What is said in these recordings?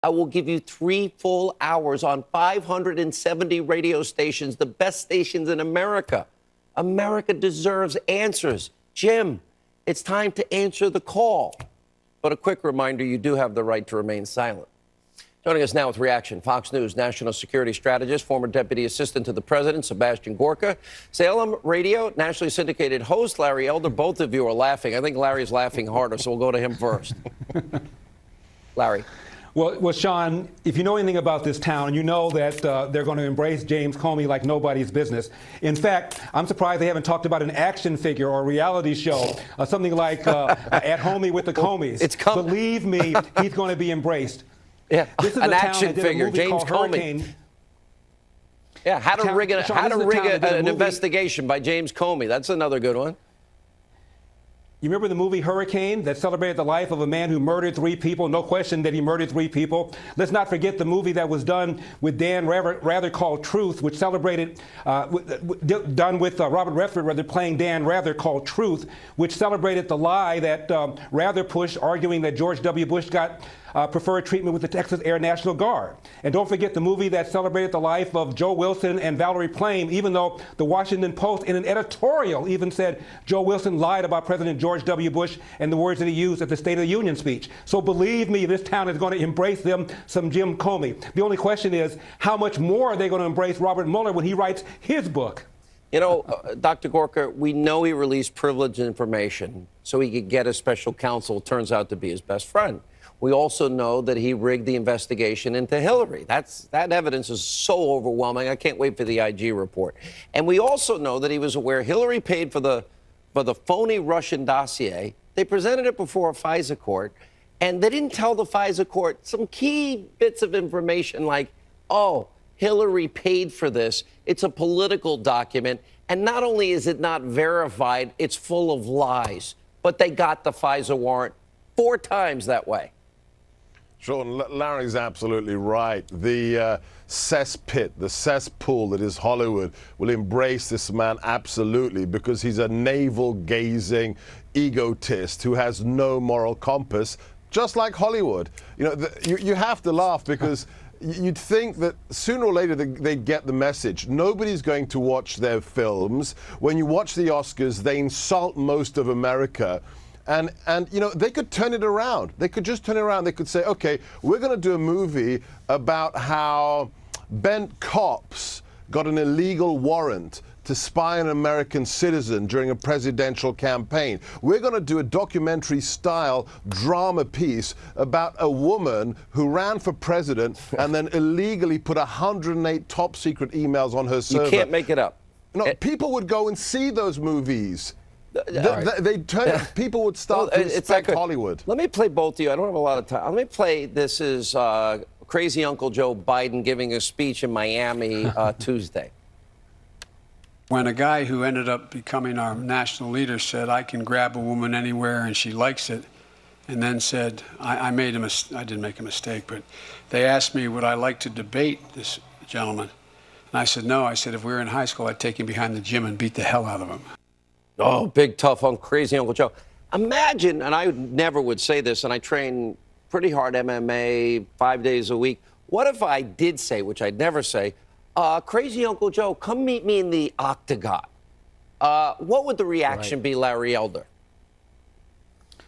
I will give you 3 full hours on 570 radio stations, the best stations in America. America deserves answers. Jim, it's time to answer the call. But a quick reminder, you do have the right to remain silent. Joining us now with reaction, Fox News national security strategist, former deputy assistant to the president, Sebastian Gorka. Salem Radio, nationally syndicated host, Larry Elder. Both of you are laughing. I think Larry's laughing harder, so we'll go to him first. Larry. Well, Sean, if you know anything about this town, you know that they're going to embrace James Comey like nobody's business. In fact, I'm surprised they haven't talked about an action figure or a reality show, something like At Homey with the Comeys. It's coming. Believe me, he's going to be embraced. Yeah, this is an a town action that did figure, a movie James called Comey. Hurricane. Yeah, how to rig an movie. investigation by James Comey. That's another good one. You remember the movie Hurricane that celebrated the life of a man who murdered 3 people? No question that he murdered 3 people. Let's not forget the movie that was done with Dan Rather called Truth, which celebrated, done with Robert Redford playing Dan Rather called Truth, which celebrated the lie that Rather pushed, arguing that George W. Bush got preferred treatment with the Texas Air National Guard. And don't forget the movie that celebrated the life of Joe Wilson and Valerie Plame, even though the Washington Post in an editorial even said Joe Wilson lied about President George W. Bush and the words that he used at the State of the Union speech. So believe me, this town is going to embrace them some Jim Comey. The only question is, how much more are they going to embrace Robert Mueller when he writes his book? You know, Dr. Gorka, we know he released privileged information so he could get a special counsel, turns out to be his best friend. We also know that he rigged the investigation into Hillary. That evidence is so overwhelming. I can't wait for the IG report. And we also know that he was aware Hillary paid for the phony Russian dossier. They presented it before a FISA court, and they didn't tell the FISA court some key bits of information like, oh, Hillary paid for this. It's a political document. And not only is it not verified, it's full of lies. But they got the FISA warrant 4 times that way. Sean, Larry's absolutely right. The cesspit, the cesspool that is Hollywood will embrace this man absolutely because he's a navel-gazing egotist who has no moral compass, just like Hollywood. You know, you have to laugh because you'd think that sooner or later they'd get the message. Nobody's going to watch their films. When you watch the Oscars, they insult most of America. And you know, they could turn it around. They could just turn it around. They could say, okay, we're going to do a movie about how bent cops got an illegal warrant to spy on an American citizen during a presidential campaign. We're going to do a documentary-style drama piece about a woman who ran for president and then illegally put 108 top-secret emails on her server. You can't make it up. No, people would go and see those movies. People would start to respect Hollywood. Let me play both of you. I don't have a lot of time. Let me play. This is crazy Uncle Joe Biden giving a speech in Miami Tuesday. When a guy who ended up becoming our national leader said, I can grab a woman anywhere and she likes it, and then said, I didn't make a mistake, but they asked me, would I like to debate this gentleman? And I said, no. I said, if we were in high school, I'd take him behind the gym and beat the hell out of him. Oh, big, tough, crazy Uncle Joe. Imagine, and I never would say this, and I train pretty hard MMA 5 days a week. What if I did say, which I'd never say, crazy Uncle Joe, come meet me in the octagon? What would the reaction be, Larry Elder?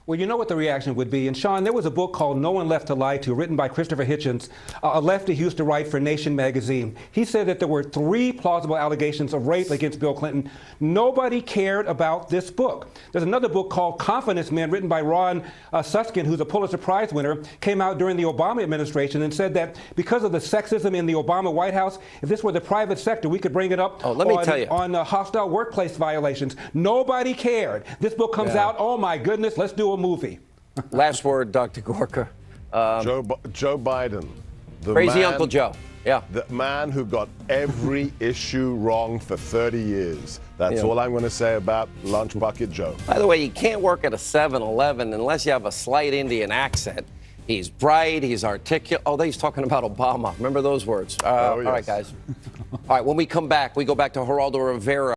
Well, you know what the reaction would be. And Sean, there was a book called No One Left to Lie To, written by Christopher Hitchens, a lefty who used to write for Nation magazine. He said that there were 3 plausible allegations of rape against Bill Clinton. Nobody cared about this book. There's another book called Confidence Men, written by Ron Susskind, who's a Pulitzer Prize winner, came out during the Obama administration and said that because of the sexism in the Obama White House, if this were the private sector, we could bring it up on hostile workplace violations. Nobody cared. This book comes out, oh my goodness, let's do a movie. Last word, Dr. Gorka. Joe Biden. Crazy Uncle Joe. Yeah. The man who got every issue wrong for 30 years. That's all I'm going to say about Lunch Bucket Joe. By the way, you can't work at a 7-Eleven unless you have a slight Indian accent. He's bright, he's articulate. Oh, he's talking about Obama. Remember those words. Yes. All right, guys. All right, when we come back, we go back to Geraldo Rivera.